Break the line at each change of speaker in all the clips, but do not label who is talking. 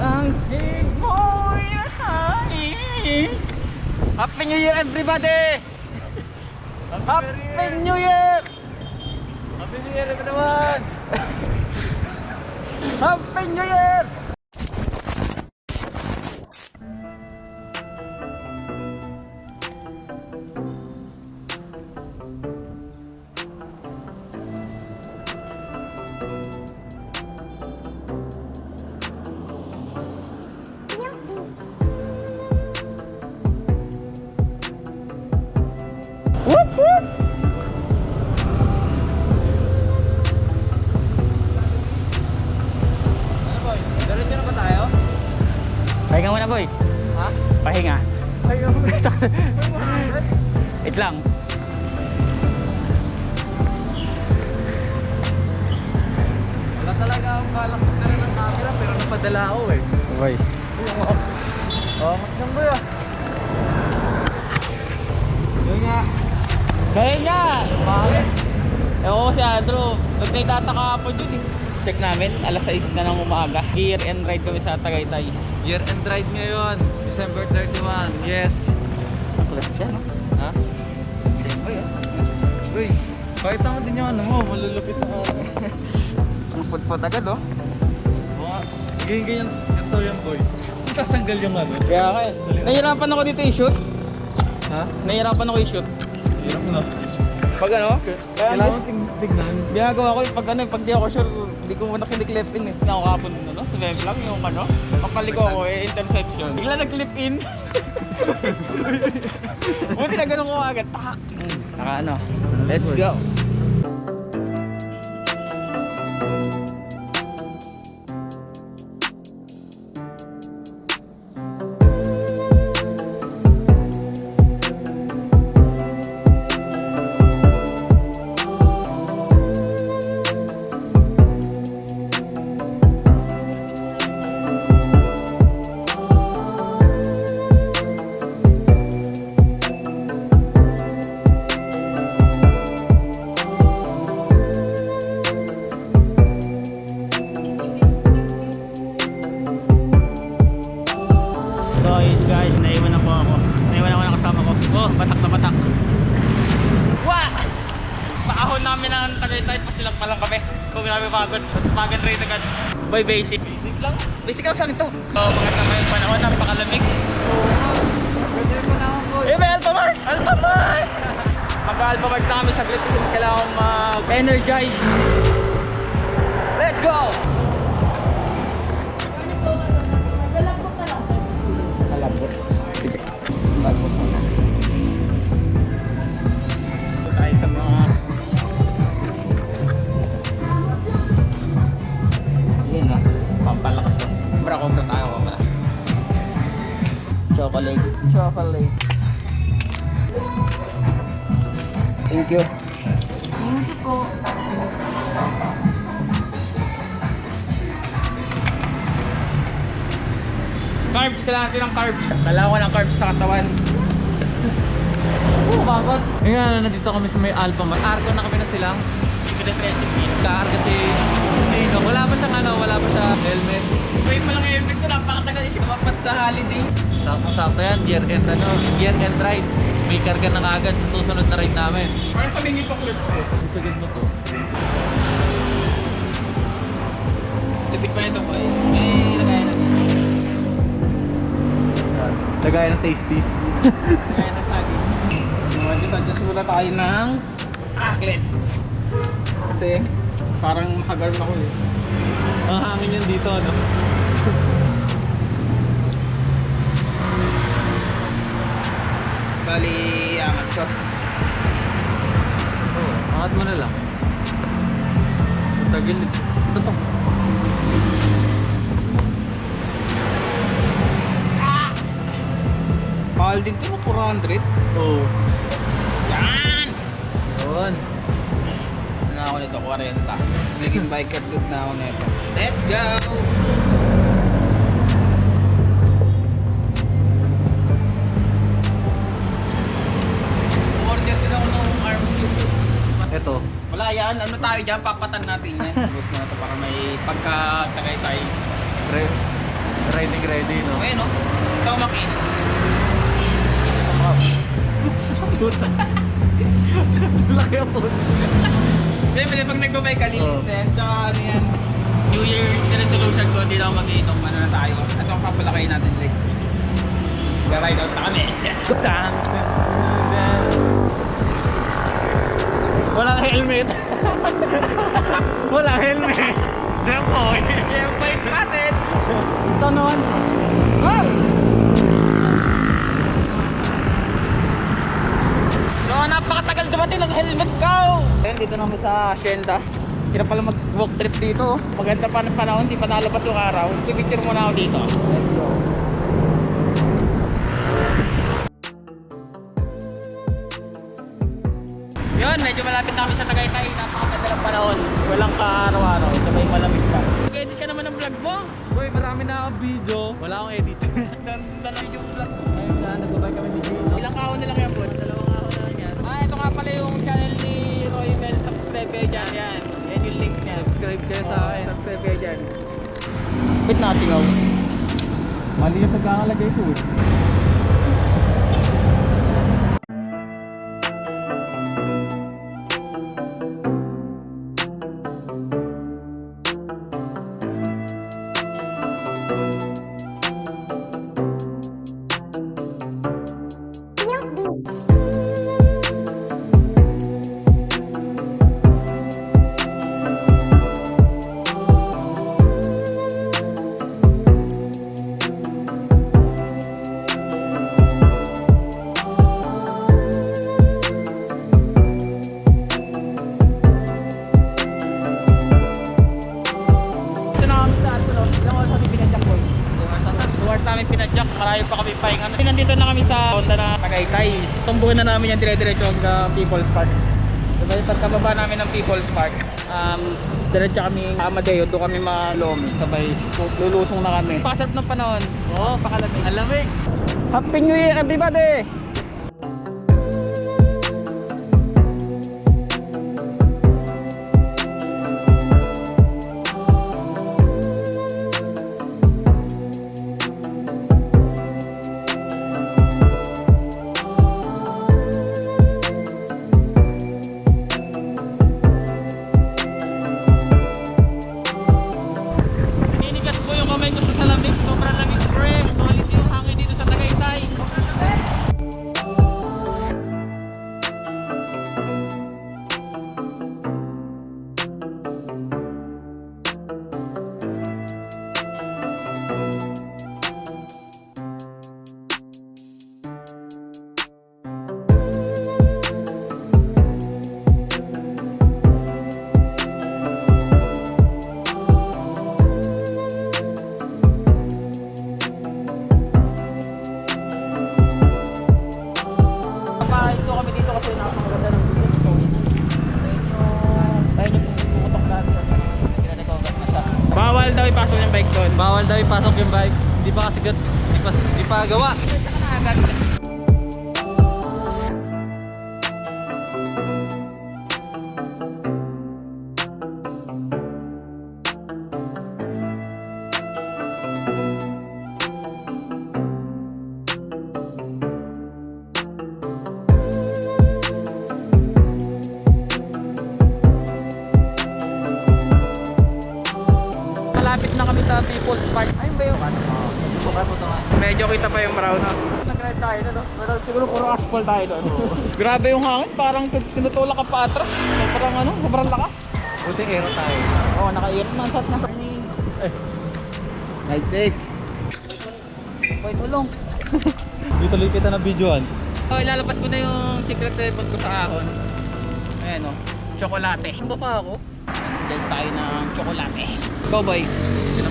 ang sigmo'y nakain. Happy New Year everybody! Happy New Year!
Happy New Year everyone!
Happy New Year! Whoop whoop!
Ano boy? Diretso na ba tayo?
Pahinga muna boy.
Ha?
Pahinga.
Pahinga mo.
Wait lang.
Wala talaga akong balak magdala ng camera pero napadala ako eh.
Boy.
Oh, mas boy ah. Yun nga.
Kaya nga! Bakit? Ewan ko si Andrew. Nagtataka po dyan eh. Check namin, alas 6 na ng umaga. Year end ride kami sa Tagaytay.
Year end ride ngayon. December 31. Yes.
Kulat siya, no?
Ha? Uy ah. Uy. Pakita mo din yung ano mo. Malulupit sa ako.
Ang putput agad, oh.
Oo nga. Ganyan ganito yan boy. Tatanggal yung ano.
Kaya kaya. Nahihirapan ako dito i-shoot.
Ha?
Nahihirapan ako i-shoot.
Hirap mo na.
Pag ano?
Kailangan tignan.
Ginagawa ko yung pag ano, pag di ako sure, hindi ko muna kiniklip in eh. Nakakapon ano, sa web lang yung ano, papaliko ko eh, interception. Bigla nag-clip in. Buti na ganun ko agad, tak! Naka ano, let's go! So yun guys, naiwan ako. Naiwan ako ng kasama ko. Oh, batak na batak. Wah! Paahon namin ng Tagaytay pa silang palang kami. Kung namin pagod. Tapos pagod rin agad. Boy, basic. Basic lang? Basic lang sa ito. So, maganda ngayong panahon. Napakalamig.
Pwede ko na ako boy.
Eh, may Alphamart! Alphamart! Mag-Alphamart na kami saglit kasi kailangan mag-energize. Let's go! Kalabot. Kalabot na. Tayo sa mga... Yun na. Pampalakas na. Kubra tayo. Kubra. Chocolate. Chocolate. Thank you. Thank you po. Carbs, kailangan natin ng carbs. Kailangan ko ng carbs sa katawan. Bakit?
Ngayon, nandito kami sa may Alphamart. Argo na kami na silang.
Hindi ko na recipe.
Kaar kasi no, wala pa siyang ano, wala pa siya helmet.
May palang helmet ko, napakatagal yung mapat sa holiday.
Sakto yan, year end ano, year end ride. May karga na kagad sa susunod na ride namin.
Parang kaming ito clips eh.
Susugid mo to.
Tipid pa nito po eh. May lagayan na.
Lagay ng tasty.
Lagayan na saging. Adjust muna tayo ng aklets. Kasi parang makagarm ako eh.
Ang hangin yan dito, ano?
Bali, angat ko.
Oo, angat mo na lang. Tagil. Ito pa.
Mahal din ito, 400.
Oo.
Yan!
Yun.
Ano ako nito, 40. Naging biker dude na ako nito. Let's go! Order din ako ng arm suit.
Ito.
Wala yan, ano tayo dyan, papatan natin yan. Gusto na ito para may pagka-tagay tayo.
ready, no?
Okay, no? Stomach in.
Puta. Laki ang puta.
Siyempre, pag nagbabay ka,
Oo.
lilitin. Tsaka ano yan. New Year's resolution ko, hindi na ako mag-iitong. Ano na tayo. Ito ang papalakayin natin, legs. Ride out na kami. Let's go.
Walang helmet. Walang helmet. Jempoy.
Jempoy natin. Ito noon. Wow! So, napakatagal dumating ng helmet ko. Ayun, dito naman sa Hacienda. Hirap pala mag-walk trip dito. Maganda pa ng panahon, di pa nalabas yung araw. Pipicture muna ako dito. Let's go. Yun, medyo malapit na kami sa Tagaytay. Napakaganda ng panahon. Walang ka-araw-araw. Sabay malamig pa. Mag-edit ka naman ng vlog mo.
Boy, marami na akong video. Wala akong edit.
Ganda na yung vlog mo.
Ayun na, nagbabay kami ni Gino.
Ilang kahon na lang yan, bro? Dalawang kahon na lang yan. Ah, ito nga pala yung channel ni Roy Mel. Subscribe kayo dyan. Yan. Yan yung link niya.
Subscribe kayo sa akin.
Subscribe kayo dyan. Bit na singaw.
Mali yung pagkakalagay ko eh.
Ito na kami sa ano, ilang oras kami pinadyak, boy? 2 hours namin pinadyak, marami pa kami pahinga. Nandito na kami sa Honda na Tagaytay. Tumbukan na namin yan dire-diretso hanggang People's Park. Diba yung pagkababa namin ng People's Park, diretso kami Amadeo, doon kami malomi. Sabay lulusong na kami. Pakasarap ng panahon. Oo, pakalamig.
Alamig.
Happy New Year, everybody! Ninigas ko yung kamay ko sa salamig. Sobrang lamig, pre. Solid yung hangin dito sa Tagaytay. Papahin ko kami dito kasi napakaganda ng bukid ko. Tayo nyo pumutok natin. Pinanagogat na siya. Bawal daw ipasok yung bike doon.
Bawal daw ipasok yung bike. Di pa kasi di pa gawa.
Saka na agad. Malapit na kami sa People's Park. Ayun ba yung medyo kita pa yung brown, no? Nag-ride tayo na, no? Pero siguro puro asphalt tayo doon. Grabe yung hangin, parang tinutulak ka pa atras. Sobrang ano, sobrang lakas.
Buting aero tayo.
Oo, naka-ear man shot na. Night check. Boy, tulong.
Dito ulit kita na videoan.
So, ilalabas ko na yung secret weapon ko sa ahon. Ayan, no? Tsokolate. Sumba pa ako. Guys, tayo ng tsokolate. Go, boy.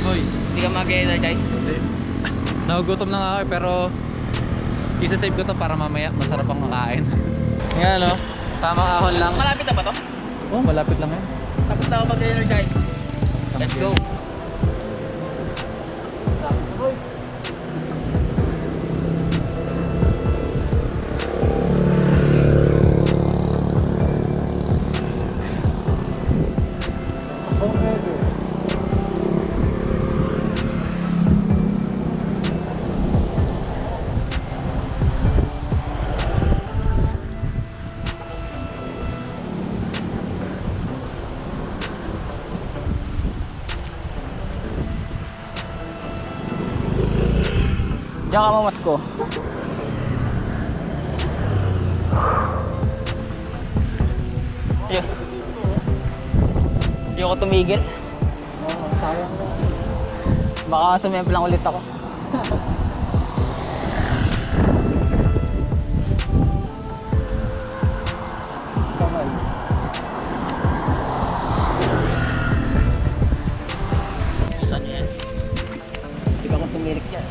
Boy.
Hindi ka mag-energize.
Nagugutom na nga ako pero isa-save ko to para mamaya masarap ang makain. Yan no. Tamang ahon lang.
Malapit na ba to?
Oh, malapit lang yan.
Tapos na ako mag-energize. Let's go. Diyan ka mamasko. Ayun. Hindi ako tumigil. Baka sumemple lang ulit ako. Hindi ka kung tumirik yan.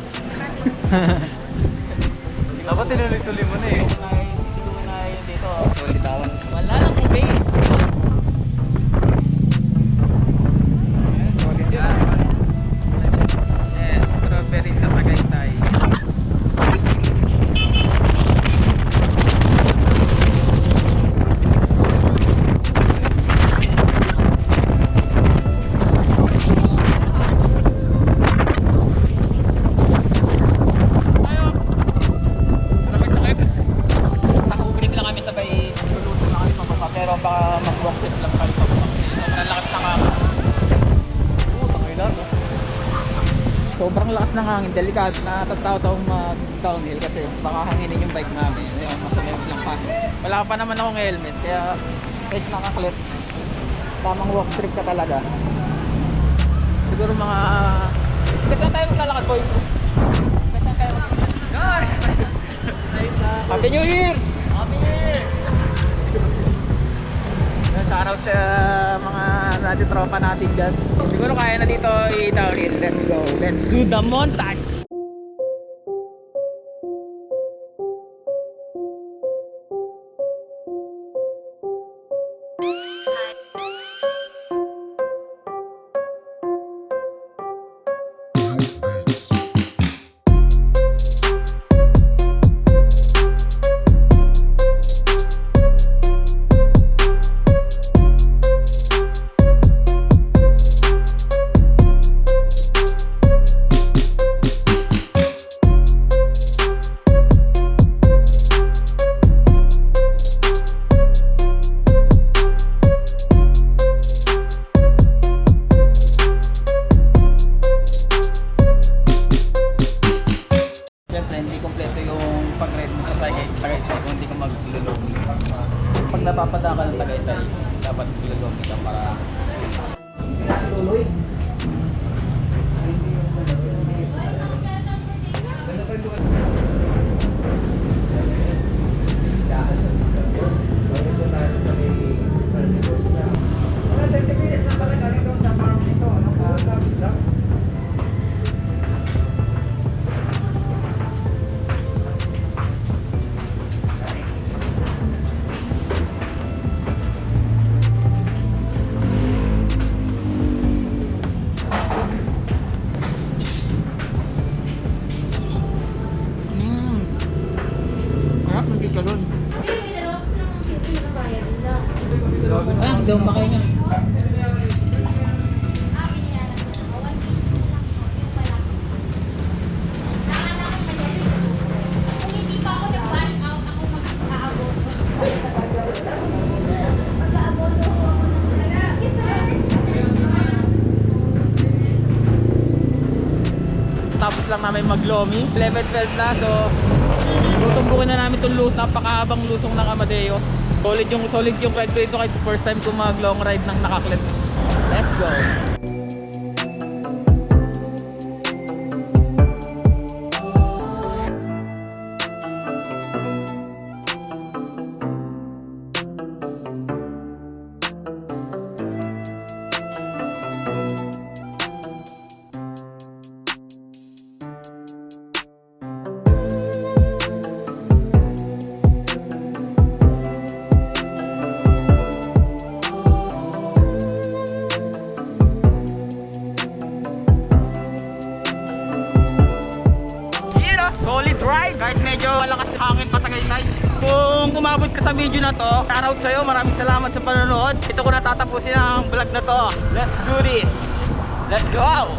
Dapat tinuloy-tuloy mo na eh.
Hindi ko na yun dito. Solid awan. Wala lang kung bay.
Solid yan. Yes, strawberry sa Tagaytay.
Naka-ubring lang kami sabay lulutong lang kami pababa. Pero baka mag-walk test lang kami pababa. Sobrang lakas ng hangin.
Tangay lang, no?
Sobrang lakas ng hangin. Delikado na tataw-tawang mag-downhill kasi baka hanginin yung bike namin. Yung masumemp lang pa. Wala pa naman akong helmet kaya kahit naka-clips tamang walk streak ka talaga. Siguro mga... Kasi tayo maglalakad, boy. Kasi tayo maglalakad. Happy New Year! Happy New Year! Shoutout sa mga tropa natin dyan. Siguro kaya na dito i-downhill. Let's go. Let's do the montage! Siyempre, hindi kompleto yung pag-ride mo sa Tagaytay kung hindi ka maglulog. Pag napapada ka ng Tagaytay, dapat maglulog ka para tuloy. Harap, hindi ka doon. Ah, hindi ako makahinga. Tapos lang namin mag-lomi. 11-12 na, so tutumbukin na namin itong loot. Napakahabang lusong ng Amadeo. Solid yung ride ko ito kahit first time ko mag long ride ng naka-clip. Let's go! Solid ride kahit medyo malakas hangin pa Tagaytay. Kung umabot ka sa video na to, shoutout sa'yo, maraming salamat sa panonood. Ito ko natatapusin ang vlog na to. Let's do this! Let's go!